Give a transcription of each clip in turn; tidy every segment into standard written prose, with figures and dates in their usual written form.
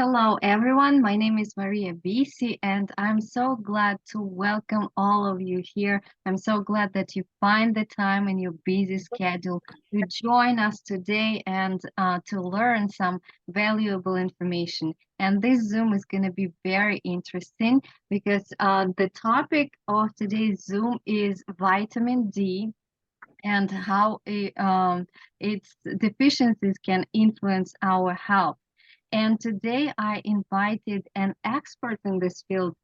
Hello, everyone. My name is Maria Bisi, and I'm so glad to welcome all of you here. I'm so glad that you find the time in your busy schedule to join us today and to learn some valuable information. And this Zoom is going to be very interesting because the topic of today's Zoom is vitamin D and how its deficiencies can influence our health. And today I invited an expert in this field,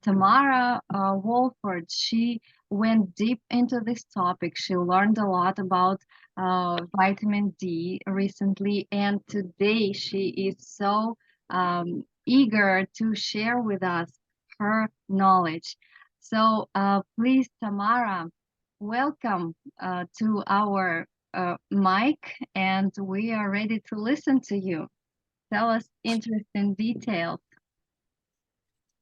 Tamara Wolford. She went deep into this topic. She learned a lot about vitamin D recently, and today she is so eager to share with us her knowledge. So please, Tamara, welcome to our mic, and we are ready to listen to you. Tell us interesting details.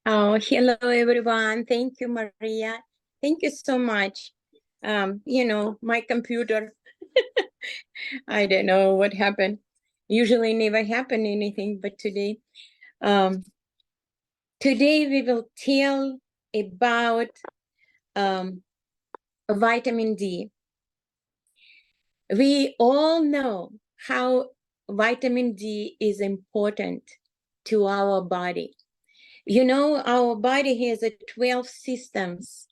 Oh, hello, everyone. Thank you, Maria. Thank you so much. My computer, I don't know what happened. Usually never happen anything, but today. Today we will tell about vitamin D. We all know how vitamin D is important to our body. You know, our body has 12 systems,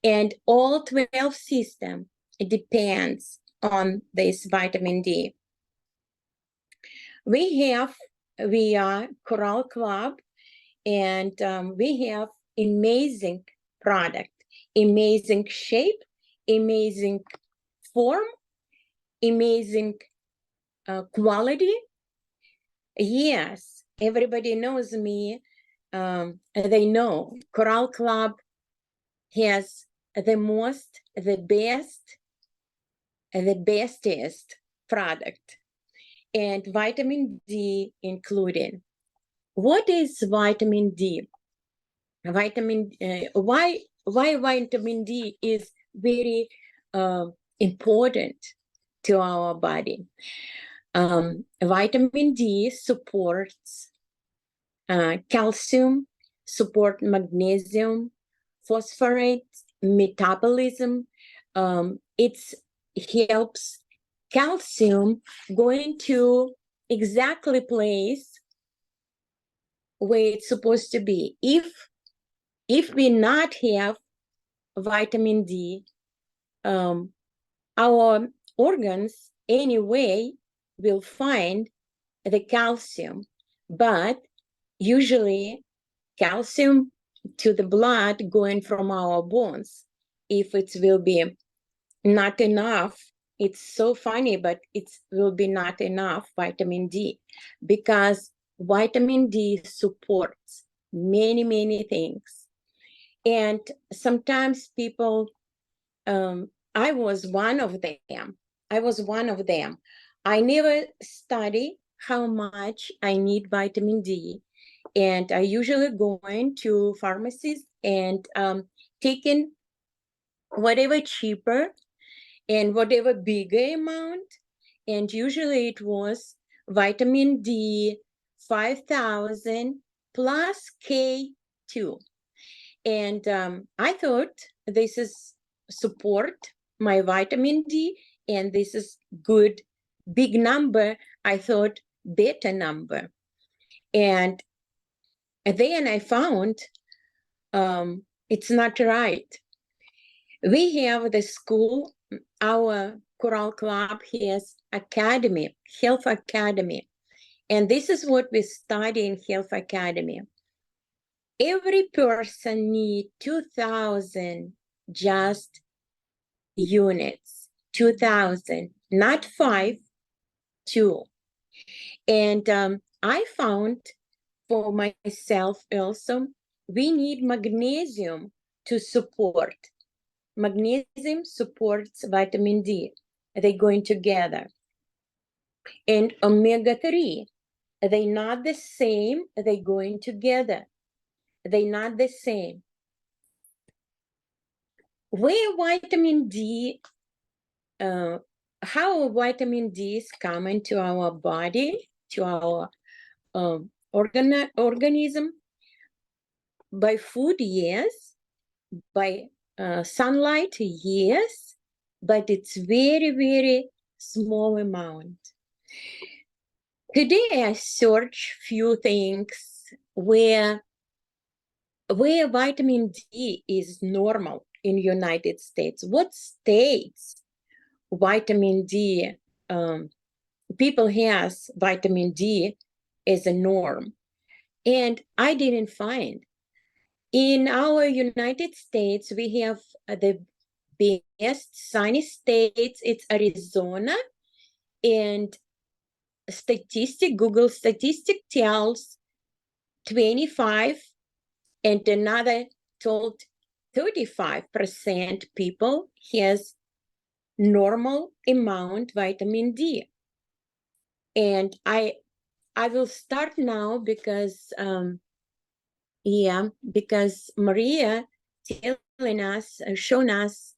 and all 12 systems depends on this vitamin D. We are Coral Club, and we have amazing product, amazing shape, amazing form, amazing quality. Yes, everybody knows me. They know Coral Club has the most, the best, the bestest product, and vitamin D included. What is vitamin D? Why vitamin D is very important to our body? Vitamin D supports calcium, support magnesium, phosphorus metabolism. It helps calcium going to exactly place where it's supposed to be. If we not have vitamin D, our organs anyway will find the calcium, but usually calcium to the blood going from our bones. If it will be not enough, it's so funny, but it will be not enough vitamin D, because vitamin D supports many things. And sometimes people, I was one of them. I never study how much I need vitamin D. And I usually go into pharmacies and taking whatever cheaper and whatever bigger amount. And usually it was vitamin D 5,000 plus K2. And I thought this is support my vitamin D, and this is good, big number. I thought better number. And then I found it's not right. We have the school, our Coral Club has academy, health academy. And this is what we study in health academy. Every person needs 2,000 just units, 2,000, not 5, 2. And I found for myself also, we need magnesium to support. Magnesium supports vitamin D. They're going together. And omega-3, they're not the same, they're going together. They're not the same. Where vitamin D, how vitamin D is coming to our body, to our organism. By food, yes. By sunlight, yes. But it's very, very small amount. Today I search few things where vitamin D is normal in United States. What states vitamin D, people has vitamin D as a norm? And I didn't find. In our United States, we have the best sunny states. It's Arizona, and Google statistic tells 25, and another told 35% people has normal amount vitamin D. And I will start now because because Maria telling us, shown us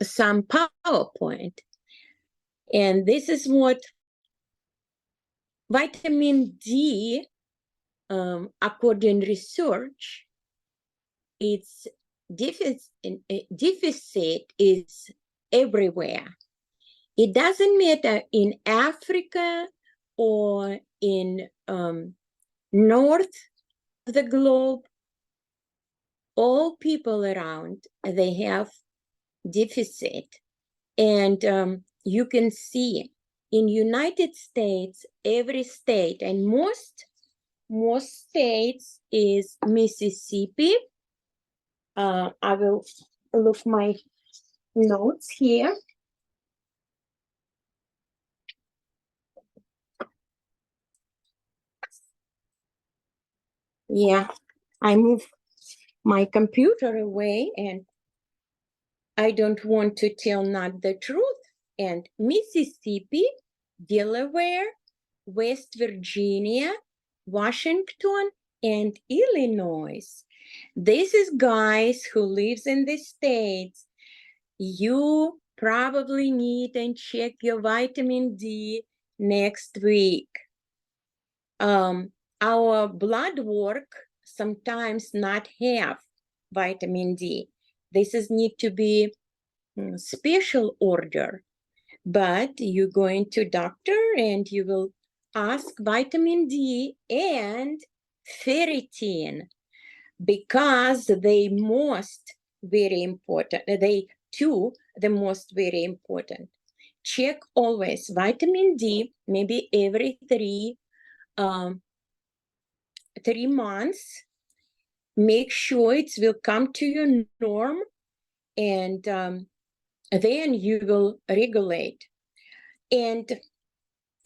some PowerPoint. And this is what vitamin D, according research, its deficit is everywhere. It doesn't matter in Africa or in north of the globe. All people around, they have deficit. And you can see in United States, every state, and most states is Mississippi. I will look my notes here. Yeah, I move my computer away and I don't want to tell not the truth. And Mississippi, Delaware, West Virginia, Washington, and Illinois. This is guys who lives in the states. You probably need and check your vitamin D next week. Our blood work sometimes not have vitamin D. This is need to be special order, but you going to doctor and you will ask vitamin D and ferritin, because they most very important. They two the most very important. Check always vitamin D, maybe every 3 months. Make sure it will come to your norm, and then you will regulate. And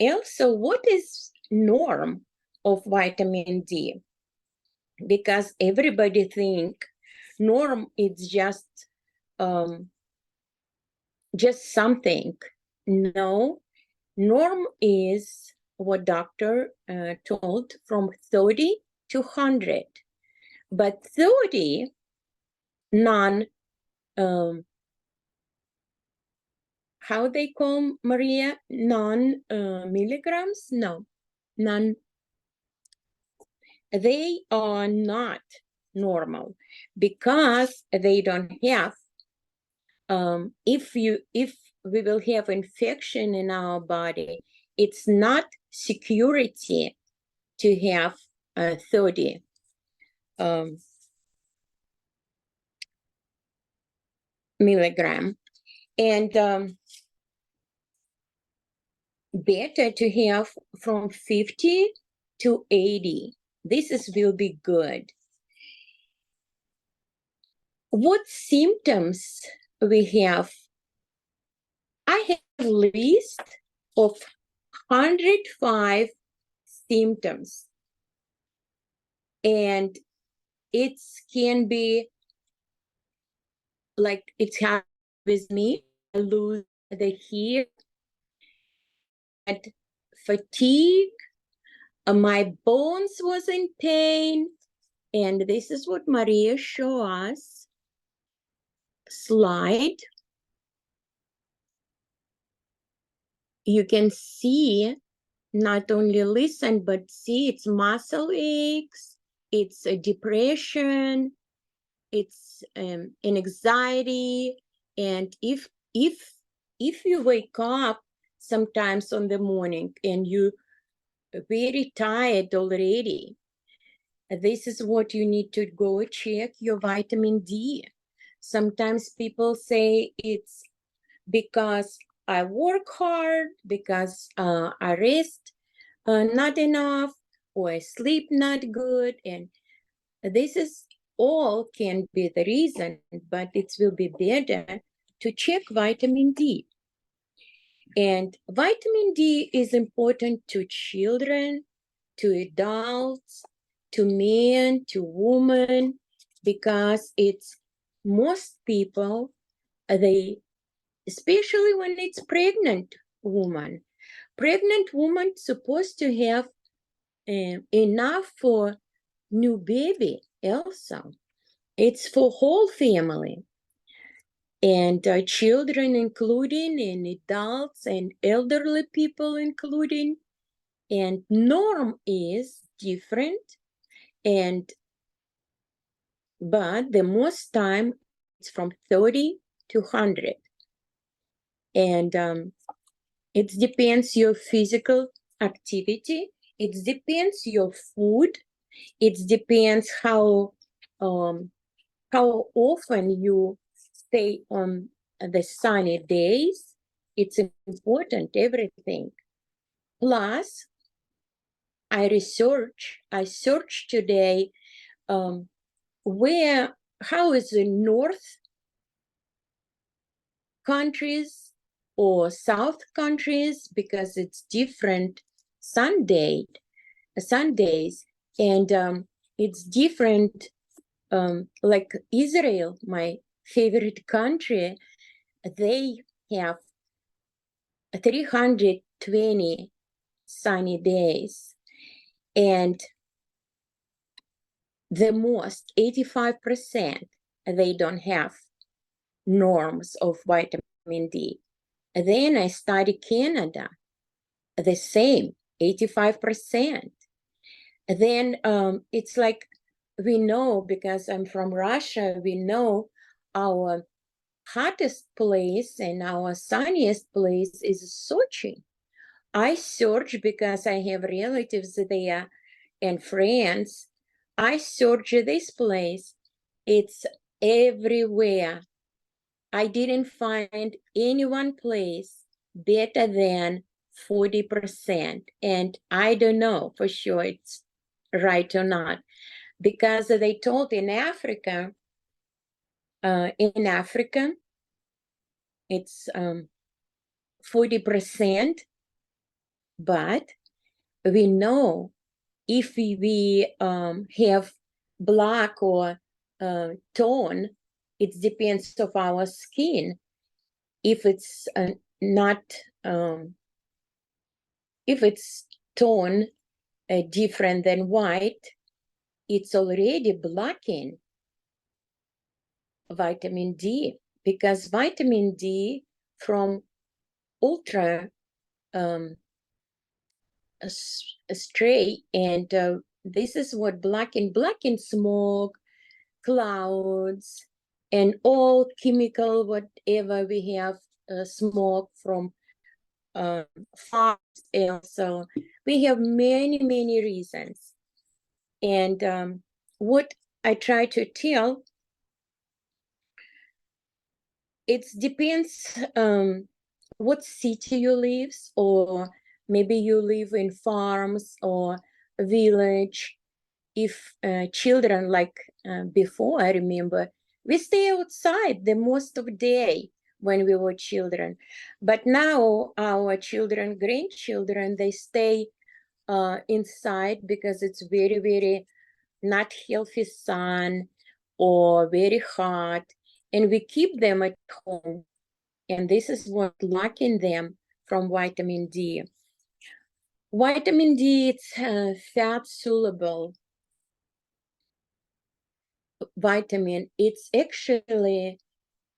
also, what is norm of vitamin D? Because everybody think norm is just something. No, norm is what doctor told from 30 to 100. But 30 non, how they call, Maria, non milligrams? No, none. They are not normal because they don't have, if we will have infection in our body, it's not security to have 30 milligram. And better to have from 50 to 80. This will be good. What symptoms we have? I have a list of 105 symptoms. And it can be like it's happened with me. I lose the hair, and fatigue, my bones was in pain. And this is what Maria showed us. Slide. You can see not only listen, but see it's muscle aches, it's a depression, it's an anxiety. And if you wake up sometimes on the morning and you very tired already, this is what you need to go check your vitamin D. Sometimes people say it's because I work hard, because I rest not enough, or I sleep not good. And this is all can be the reason, but it will be better to check vitamin D. And vitamin D is important to children, to adults, to men, to women, because it's most people, they, especially when it's pregnant woman supposed to have enough for new baby also. It's for whole family. And children including, and adults and elderly people including. And norm is different, but the most time it's from 30 to 100. And it depends your physical activity, it depends your food, it depends how often you stay on the sunny days. It's important, everything. Plus, I searched today how is the north countries or south countries, because it's different Sundays, and it's different. Like Israel, my favorite country, they have 320 sunny days, and the most 85% they don't have norms of vitamin D. Then I studied Canada, the same 85%. Then it's like, we know, because I'm from Russia, we know our hottest place and our sunniest place is Sochi. I search because I have relatives there and friends. I search this place. It's everywhere. I didn't find any one place better than 40%. And I don't know for sure it's right or not, because they told in Africa, it's 40%, but we know if we have black or tone, it depends of our skin. If it's not, if it's tone different than white, it's already blocking vitamin D, because vitamin D from ultra stray, and this is what blocking smoke, clouds, and all chemical, whatever we have, smoke from farms also. We have many reasons. And what I try to tell, it depends what city you live, or maybe you live in farms or village. If children, like before, I remember, we stay outside the most of the day when we were children. But now our children, grandchildren, they stay inside because it's very not healthy sun or very hot, and we keep them at home. And this is what blocking them from vitamin D. Vitamin D, it's fat soluble vitamin. It's actually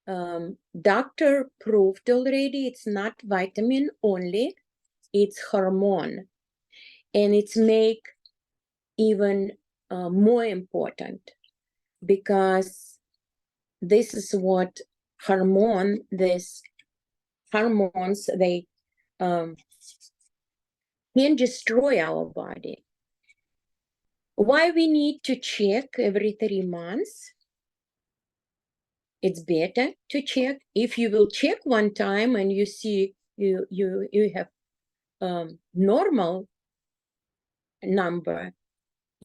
doctor proved already, it's not vitamin only, it's hormone. And it's make even more important, because this is what these hormones, they can destroy our body. Why we need to check every 3 months? It's better to check. If you will check one time and you see you have normal number,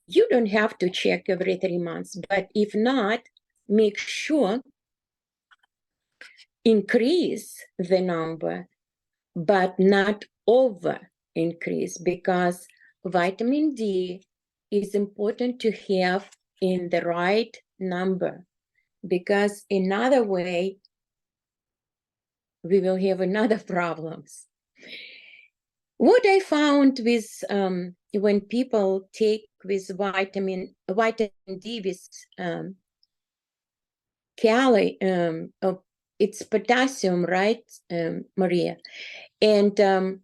you don't have to check every 3 months. But if not, make sure increase the number, but not over increase, because vitamin D is important to have in the right number, because another way we will have another problems. What I found with when people take with vitamin D with it's potassium, right, Maria? And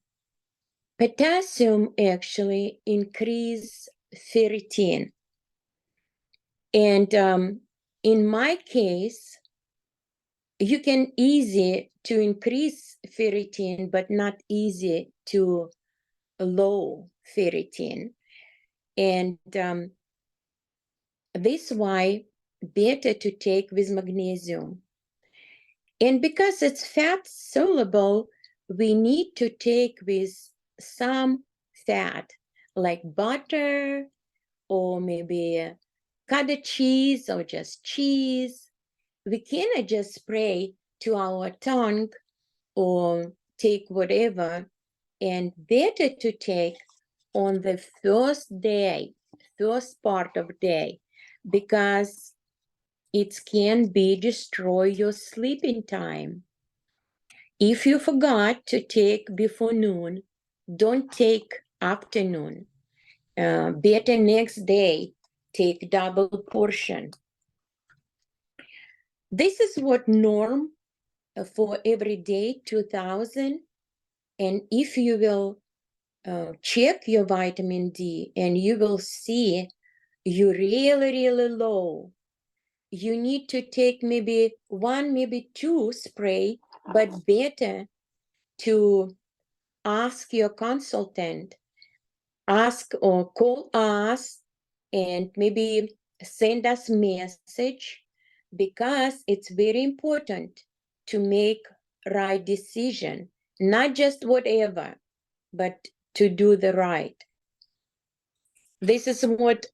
potassium actually increase ferritin. And in my case, you can easy to increase ferritin, but not easy to low ferritin. And this why better to take with magnesium. And because it's fat soluble, we need to take with some fat, like butter, or maybe cottage cheese, or just cheese. We cannot just spray to our tongue or take whatever, and better to take on the first part of day, because it can be destroy your sleeping time. If you forgot to take before noon, don't take afternoon. Better next day, take double portion. This is what norm for every day, 2000. And if you will check your vitamin D, and you will see you really low, you need to take maybe 1, maybe 2 spray, but better to ask your consultant, ask or call us, and maybe send us message, because it's very important to make right decision, not just whatever, but to do the right. This is what,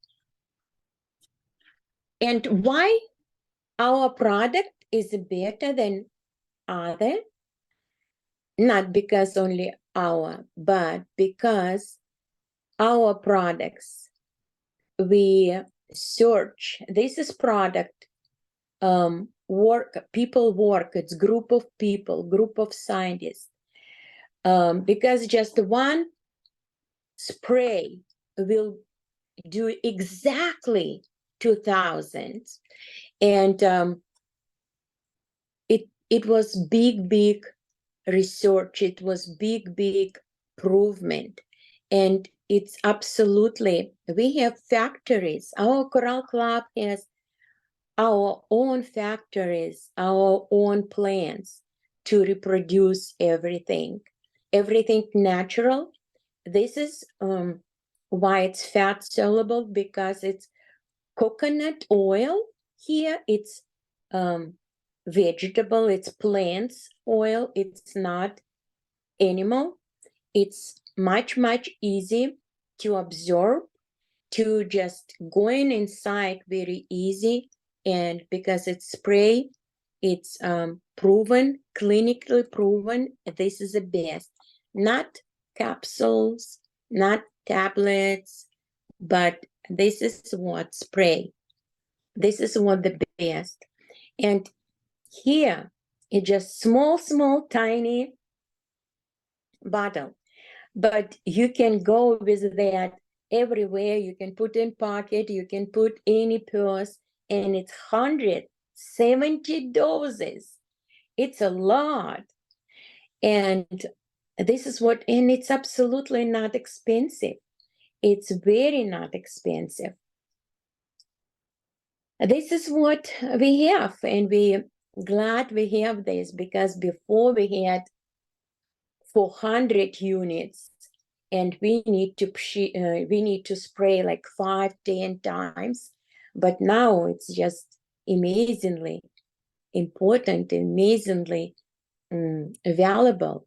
and why our product is better than other, not because only our, but because our products, we search, this is product, people work, it's group of people, group of scientists, because just one spray will do exactly 2000, and it was big research, it was big improvement, and it's absolutely, we have factories, our Coral Club has our own factories, our own plants to reproduce everything natural. This is why it's fat soluble, because it's coconut oil here, it's vegetable, it's plants oil, it's not animal. It's much easy to absorb, to just going inside very easy, and because it's spray, it's proven, clinically proven, this is the best. Not capsules, not tablets, but this is what spray. This is what the best. And here, it's just small, tiny bottle. But you can go with that everywhere. You can put in pocket, you can put any purse, and it's 170 doses. It's a lot. And this is what, and it's absolutely not expensive. It's very not expensive. This is what we have, and we glad we have this, because before we had 400 units, and we need to spray like 5-10 times, but now it's just amazingly important, amazingly valuable.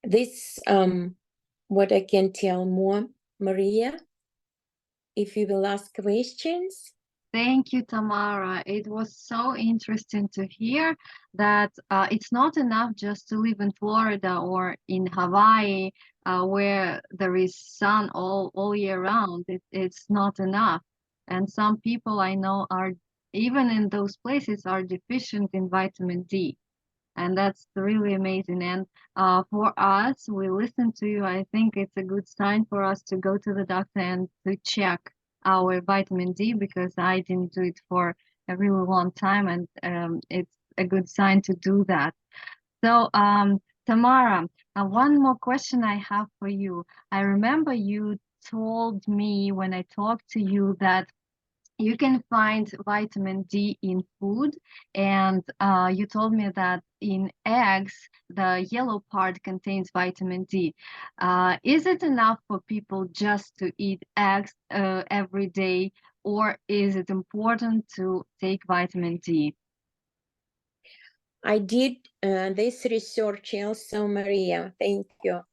This what I can tell more, Maria, if you will ask questions. Thank you, Tamara. It was so interesting to hear that it's not enough just to live in Florida or in Hawaii, where there is sun all year round. It's not enough. And some people I know are, even in those places, are deficient in vitamin D. And that's really amazing. And for us, we listen to you. I think it's a good sign for us to go to the doctor and to check our vitamin D, because I didn't do it for a really long time, and it's a good sign to do that. So, Tamara, one more question I have for you. I remember you told me when I talked to you that you can find vitamin D in food, and you told me that in eggs, the yellow part contains vitamin D. Is it enough for people just to eat eggs every day, or is it important to take vitamin D? I did this research also, Maria. Thank you.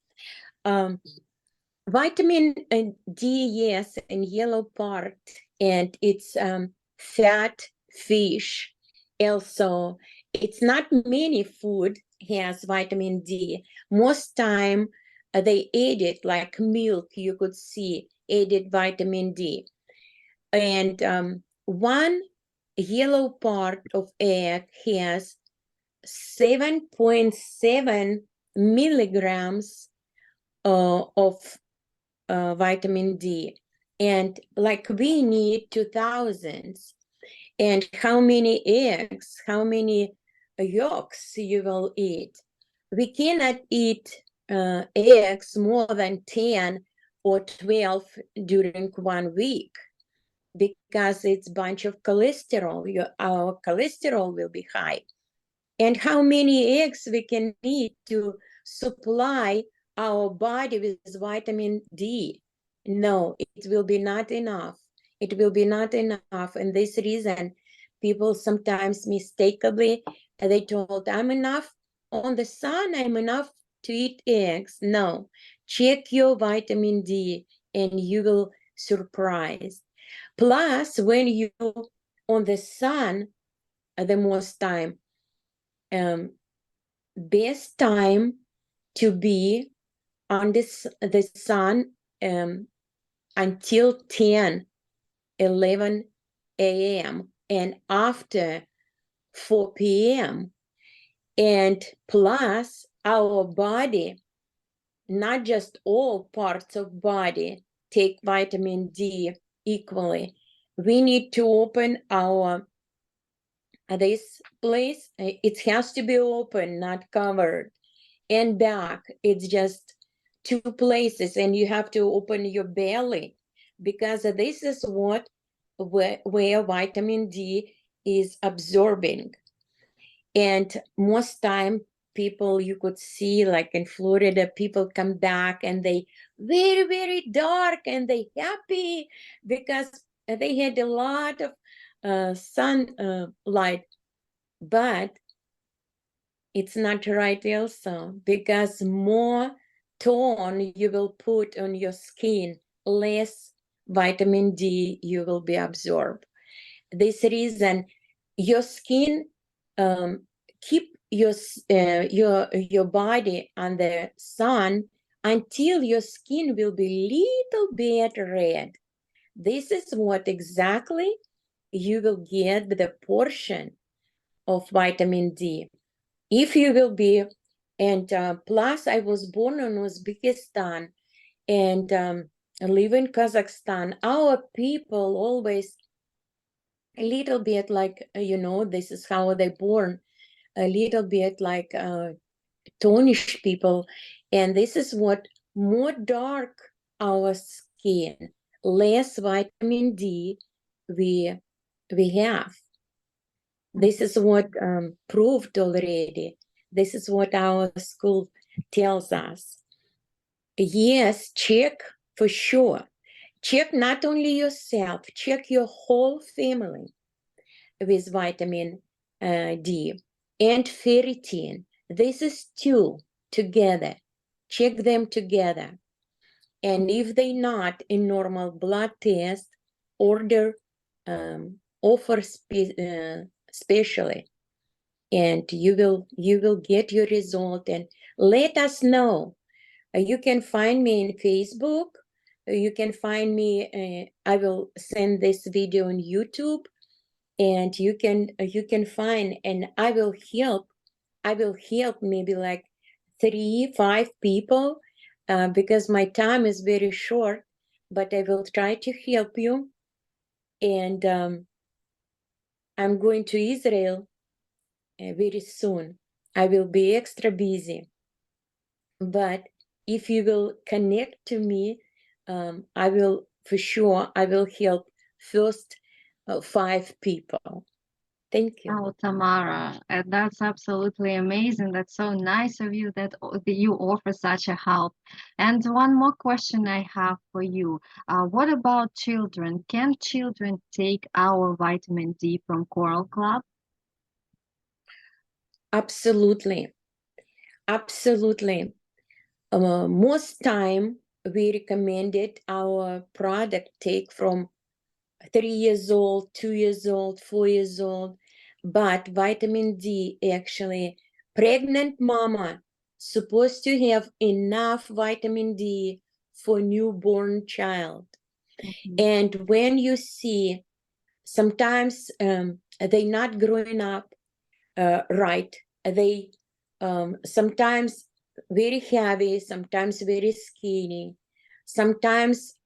Vitamin D, yes, in yellow part, and it's fat fish. Also, it's not many food has vitamin D. Most time they add it like milk. You could see added vitamin D, and one yellow part of egg has 7.7 milligrams of vitamin D, and like we need 2000. And how many eggs, how many yolks you will eat? We cannot eat eggs more than 10 or 12 during 1 week, because it's bunch of cholesterol. Our cholesterol will be high. And how many eggs we can eat to supply our body with vitamin D? No, it will be not enough. It will be not enough. And this reason, people sometimes mistakenly, they told, I'm enough on the sun, I'm enough to eat eggs. No, check your vitamin D and you will surprise. Plus, when you on the sun, the most time, best time to be on the sun until 10-11 a.m. and after 4 p.m. And plus our body, not just all parts of body take vitamin D equally. We need to open our this place. It has to be open, not covered. And back, it's just 2 places, and you have to open your belly, because this is what where vitamin D is absorbing. And most time people, you could see like in Florida, people come back and they very, very dark, and they happy because they had a lot of sunlight. But it's not right also, because more tone you will put on your skin, less vitamin D you will be absorbed. This reason, your skin keep your body on the sun until your skin will be little bit red. This is what exactly you will get the portion of vitamin D. If you will be, and plus I was born in Uzbekistan and live in Kazakhstan. Our people always a little bit like, this is how they born, a little bit like tonish people. And this is what more dark our skin, less vitamin D we have. This is what proved already. This is what our school tells us. Yes, check for sure. Check not only yourself, check your whole family with vitamin D and ferritin. This is two together. Check them together. And if they not in normal blood test, order offer specially, and you will get your result and let us know. You can find me in Facebook. You can find me. I will send this video on YouTube, and you can find, and I will help. I will help maybe like 3-5 people because my time is very short. But I will try to help you. And I'm going to Israel very soon. I will be extra busy. But if you will connect to me, I will, for sure, I will help first 5 people. Thank you. Oh, Tamara, that's absolutely amazing. That's so nice of you that you offer such a help. And one more question I have for you. What about children? Can children take our vitamin D from Coral Club? Absolutely. Absolutely. Most time we recommended our product take from 3 years old, 2 years old, 4 years old. But vitamin D, actually, pregnant mama supposed to have enough vitamin D for newborn child. And when you see, sometimes they not growing up right, they sometimes very heavy, sometimes very skinny, sometimes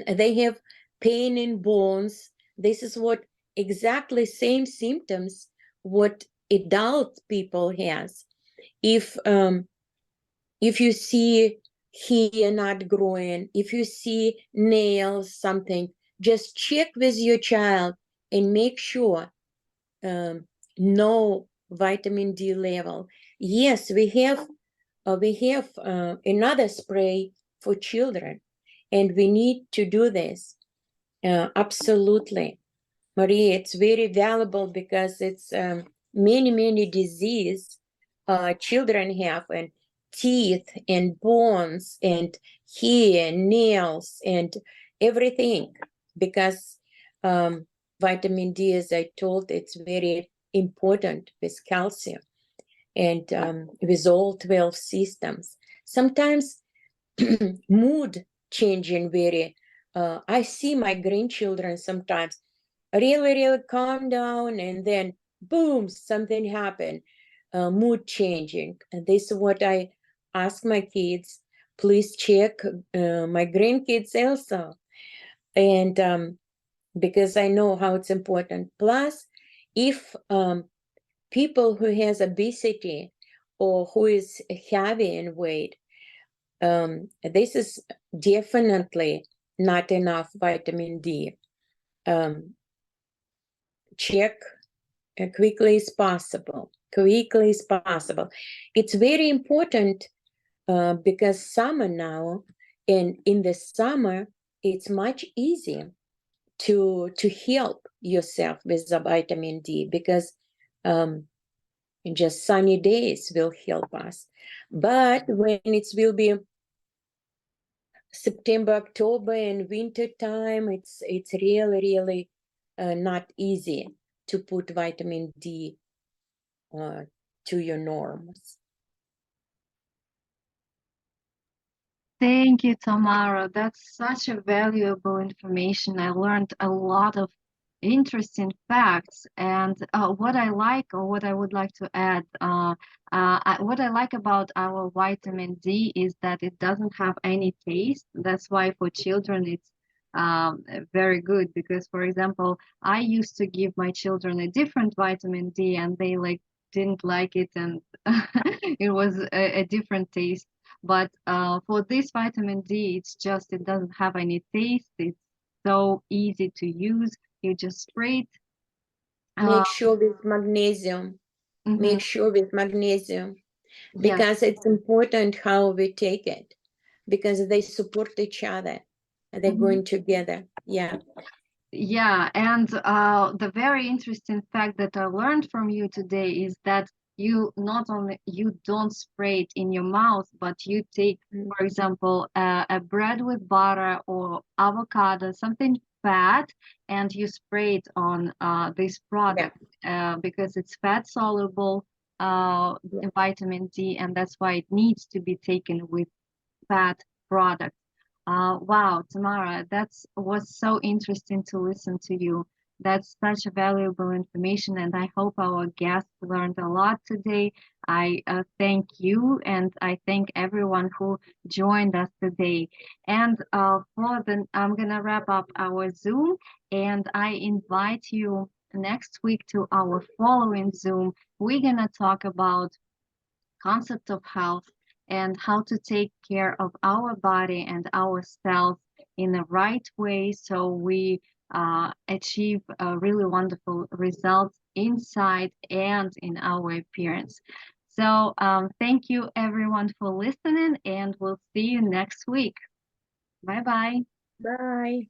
they have pain in bones. This is what exactly same symptoms what adult people has. If you see hair not growing, if you see nails, something, just check with your child and make sure no vitamin D level. Yes, we have another spray for children, and we need to do this. Absolutely, Maria, it's very valuable because it's many disease children have, and teeth and bones and hair, nails, and everything, because vitamin D, as I told, it's very important with calcium and with all 12 systems. Sometimes mood changing very. I see my grandchildren sometimes really calm down, and then boom, something happened, mood changing. And this is what I ask my kids, please check my grandkids also. And because I know how it's important. Plus, if people who has obesity or who is heavy in weight, this is definitely not enough vitamin D. Check quickly as possible. It's very important because summer now, and in the summer, it's much easier to help yourself with the vitamin D, because just sunny days will help us. But when it will be September, October, and winter time, it's really not easy to put vitamin D to your norms. Thank you, Tamara. That's such a valuable information. I learned a lot of interesting facts. And what I like, or what I would like to add, what I like about our vitamin D is that it doesn't have any taste. That's why for children it's very good, because, for example, I used to give my children a different vitamin D and they like didn't like it, and it was a different taste. But for this vitamin D, it doesn't have any taste. It's so easy to use. You just spray it. Make sure with magnesium. Mhm. Make sure with magnesium, Yes. because it's important how we take it, because they support each other. They're Mhm. going together. Yeah. Yeah, and the very interesting fact that I learned from you today is that you don't spray it in your mouth, but you take, for example, a bread with butter or avocado, something fat, and you spray it on this product because it's fat soluble vitamin D, and that's why it needs to be taken with fat products. Wow, Tamara, was so interesting to listen to you. That's such a valuable information, and I hope our guests learned a lot today. I thank you, and I thank everyone who joined us today. And I'm gonna wrap up our Zoom, and I invite you next week to our following Zoom. We're gonna talk about concept of health and how to take care of our body and ourselves in the right way so we achieve really wonderful results inside and in our appearance. So thank you everyone for listening, and we'll see you next week. Bye bye. Bye.